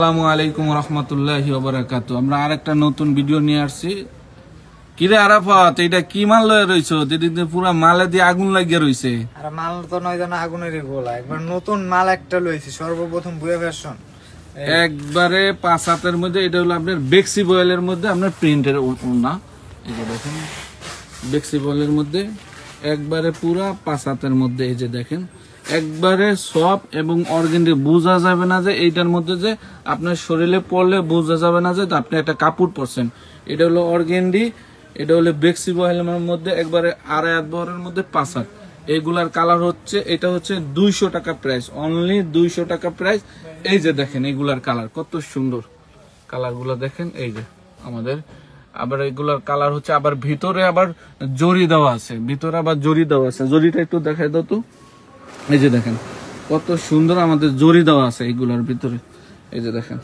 আসসালামু আলাইকুম রহমতুল্লাহি ওয়া বারাকাতুহু। আমরা আরেকটা নতুন ভিডিও নিয়ে আসছি। কিরে আরাফাত, এটা কি মাল লয়ে রইছো? এদিকে পুরো মালে দিয়ে আগুন লাগিয়ে রইছে। আরে মাল তো নয় জানা আগুনেরই গোলা। একবার নতুন মাল একটা লইছি, সর্বপ্রথম বুয়া ভার্সন, একবারে 5 হাতের মধ্যে। এটা হলো আপনার বেক্সি বয়েলের মধ্যে আপনার প্রিন্টের না, এই যে দেখেন বেক্সি বয়েলের মধ্যে একবারে পুরা 5 হাতের মধ্যে। এই যে দেখেন একবারে সফট এবং অর্গানডি, বোঝা যাবে না যে এইটার মধ্যে যে আপনার শরীরে পড়লে বোঝা যাবে না যে আপনি একটা কাপড় পরছেন। এটা হলো অর্গানডি, এটা হলো বেক্সি বয়েলের মধ্যে একবারে 2.5 হাত বহরের মধ্যে 5 হাত। এগুলার কালার হচ্ছে, এটা হচ্ছে 200 টাকা প্রাইস, অনলি 200 টাকা প্রাইস। এই যে দেখেন এগুলার কালার কত সুন্দর, কালারগুলো দেখেন। এই যে আমাদের আবার এগুলার কালার হচ্ছে, আবার ভিতরে আবার জরি দেওয়া আছে, ভিতরে আবার জরি দেওয়া আছে। জরিটা একটু দেখাই দাও তো। এই যে দেখেন কত সুন্দর আমাদের জরি দেওয়া আছে এগুলোর ভিতরে। এই যে দেখেন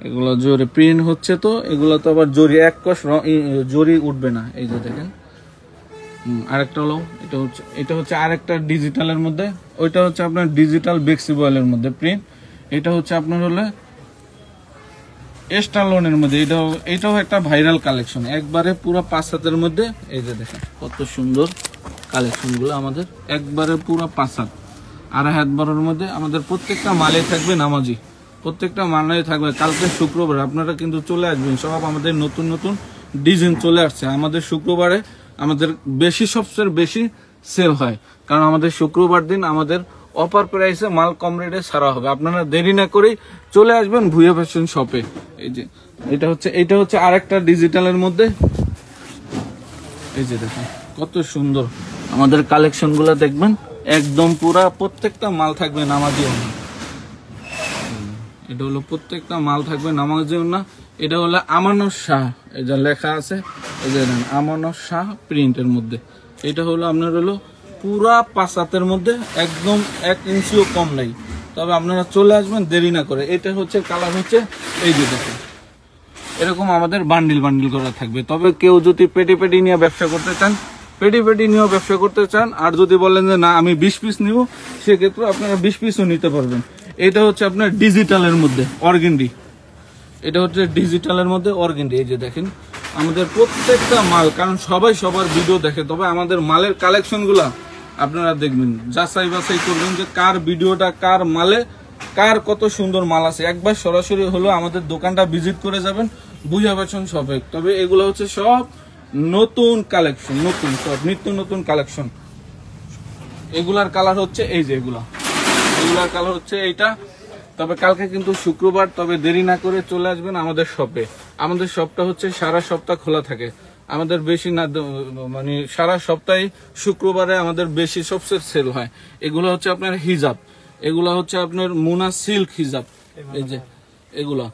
এগুলো জরি প্রিন্ট হচ্ছে, তো এগুলো তো আবার জরি এক কষ জরি উঠবে না। এই যে দেখেন আরেকটা হলো, এটা হচ্ছে আরেকটা ডিজিটালের মধ্যে। ওইটা হচ্ছে আপনার ডিজিটাল বেক্সি বয়েলের মধ্যে প্রিন্ট। এটা হচ্ছে আপনার হলে এস্টালোনের মধ্যে। এটাও একটা ভাইরাল কালেকশন, একবারে পুরো 5 হাতের মধ্যে। এই যে দেখেন কত সুন্দর কালেকশন গুলো আমাদের, একবারে পুরো 5 হাত 2.5 হাত বড়ের মধ্যে। আমাদের প্রত্যেকটা মালে থাকবে নামাজি, প্রত্যেকটা মালে থাকবে। কালকে শুক্রবার আপনারা কিন্তু চলে আসবেন, সব আমাদের নতুন নতুন ডিজাইন চলে আসছে। আমাদের শুক্রবারে আমাদের সবচেয়ে বেশি সেল হয়, কারণ আমাদের শুক্রবার দিন আমাদের অফার প্রাইসে মাল কম রেটে ছাড়া হবে। আপনারা দেরি না করেই চলে আসবেন ভুয়া ফ্যাশন শপে। এই যে এটা হচ্ছে আরেকটা ডিজিটালের মধ্যে। এই যে দেখেন কত সুন্দর আমাদের কালেকশন গুলা দেখবেন, একদম পুরা প্রত্যেকটা মাল থাকবে নামাজি ওড়না। এটা হলো প্রত্যেকটা মাল থাকবে নামাজি ওড়না। এটা হলো আমানত শাহ, এই যে লেখা আছে, এই যে আমানত শাহ প্রিন্টের মধ্যে। এটা হলো আপনার হলো পুরা 5 হাতের মধ্যে, একদম 1 ইঞ্চিও কম নাই। তবে আপনারা চলে আসবেন দেরি না করে। এটা হচ্ছে কালার হচ্ছে, এই যে দেখেন এরকম আমাদের বান্ডিল বান্ডিল করা থাকবে। তবে কেউ যদি পেটি নিয়ে ব্যবসা করতে চান, পেটি নিয়েও ব্যবসা করতে চান, আর যদি বলেন যে না আমি 20 পিস নিব, সেক্ষেত্রে আপনারা 20 পিসও নিতে পারবেন। এটা হচ্ছে আপনার ডিজিটালের মধ্যে অর্গানডি, এটা হচ্ছে ডিজিটালের মধ্যে অর্গানডি। এই যে দেখেন আমাদের প্রত্যেকটা মাল, কারণ সবাই সবার ভিডিও দেখে, তবে আমাদের মালের কালেকশন গুলা আপনারা দেখবেন, যাচাই বাছাই করবেন যে কার ভিডিওটা কার মালে কার কত সুন্দর মাল আছে। একবার সরাসরি হলো আমাদের দোকানটা ভিজিট করে যাবেন বুঝা ফ্যাশন শপে। তবে এগুলো হচ্ছে সব নতুন কালেকশন, নতুন সব নিত্য নতুন কালেকশন। এগুলার কালার হচ্ছে এই যে এগুলার কালার হচ্ছে এইটা। তবে কালকে কিন্তু শুক্রবার, তবে দেরি না করে চলে আসবেন আমাদের শপে। আমাদের শপটা হচ্ছে সারা সপ্তাহ খোলা থাকে। আমাদের বেশি না মানে সারা সপ্তাহে শুক্রবারে আমাদের বেশি সবচেয়ে সেল হয়। এগুলো হচ্ছে আপনার হিজাব, এগুলা হচ্ছে আপনার মুনা সিল্ক হিজাব, এই যে এগুলা।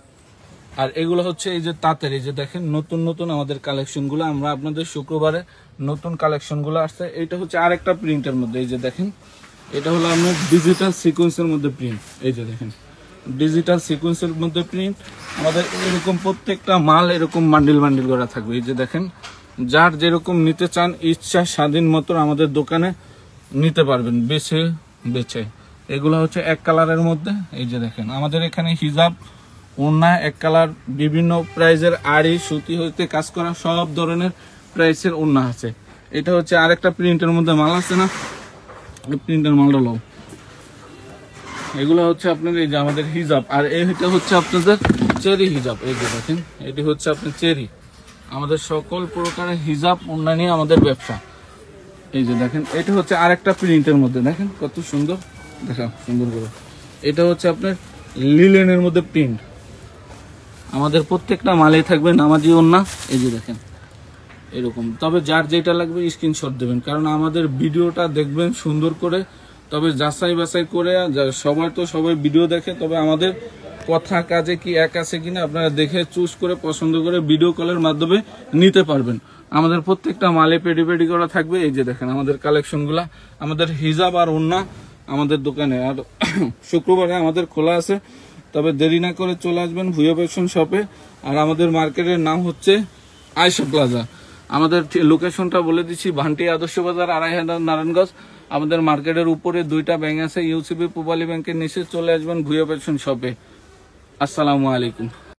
আর এগুলো হচ্ছে এই যে তাঁতের। এই যে দেখেন নতুন নতুন আমাদের কালেকশন গুলো, আমরা আপনাদের শুক্রবারে নতুন কালেকশন গুলো আসছে। এটা হচ্ছে আরেকটা প্রিন্টের মধ্যে। এই যে দেখেন এটা হলো আপনার ডিজিটাল সিকোয়েন্সের মধ্যে প্রিন্ট। এই যে দেখেন ডিজিটাল সিকোয়েন্সের মধ্যে প্রিন্ট। আমাদের এরকম প্রত্যেকটা মাল এরকম বান্ডিল বান্ডিল করা থাকবে। এই যে দেখেন যার যেরকম নিতে চান ইচ্ছা স্বাধীন মতো আমাদের দোকানে নিতে পারবেন, বেছে। এগুলো হচ্ছে এক কালারের মধ্যে। এই যে দেখেন আমাদের এখানে হিজাব ওড়না এক কালার, বিভিন্ন প্রাইজের আড়ি সুতি হইতে কাজ করা সব ধরনের প্রাইসের ওড়না আছে। এটা হচ্ছে আরেকটা প্রিন্টের মধ্যে মাল আছে না, প্রিন্টের মালটা লো। এগুলো হচ্ছে আপনার এই যে আমাদের হিজাব। আর এইটা হচ্ছে আপনাদের চেরি হিজাব। এই যে দেখেন এটি হচ্ছে আপনার চেরি। আমাদের সকল প্রকারের হিজাব ওড়না নিয়ে আমাদের ব্যবসা। এই যে দেখেন এটা হচ্ছে আরেকটা প্রিন্টের মধ্যে, দেখেন কত সুন্দর, দেখা সুন্দর করে। এটা হচ্ছে আপনার লিলেনের মধ্যে প্রিন্ট। আমাদের প্রত্যেকটা মালে থাকবে নামাজি ওড়না। এই যে দেখেন এরকম। তবে যার যেটা লাগবে স্ক্রিনশট দেবেন, কারণ আমাদের ভিডিওটা দেখবেন সুন্দর করে, তবে যাচাই বাছাই করে। সবাই ভিডিও দেখে, তবে আমাদের কথা কাজে কি এক আছে কিনা আপনারা দেখে চুজ করে পছন্দ করে ভিডিও কলের মাধ্যমে নিতে পারবেন। আমাদের প্রত্যেকটা মালে পেডি করা থাকবে। এই যে দেখেন আমাদের কালেকশনগুলা, আমাদের হিজাব আর ওড়না আমাদের দোকানে। আর শুক্রবারে আমাদের খোলা আছে, তবে দেরি না করে চলে আসবেন ভুয়া ফ্যাশন শপে। আর আমাদের মার্কেটের নাম হচ্ছে আয়েশা প্লাজা। আমাদের লোকেশনটা বলে দিচ্ছি, ভান্টি আদর্শ বাজার 2.5 হাত নারায়ণগঞ্জ। আমাদের মার্কেটের উপরে 2টা ব্যাংক আছে, ইউসিবি পূবালী ব্যাংকের নিচে চলে আসবেন ভুয়া ফ্যাশন শপে। আসসালামু আলাইকুম।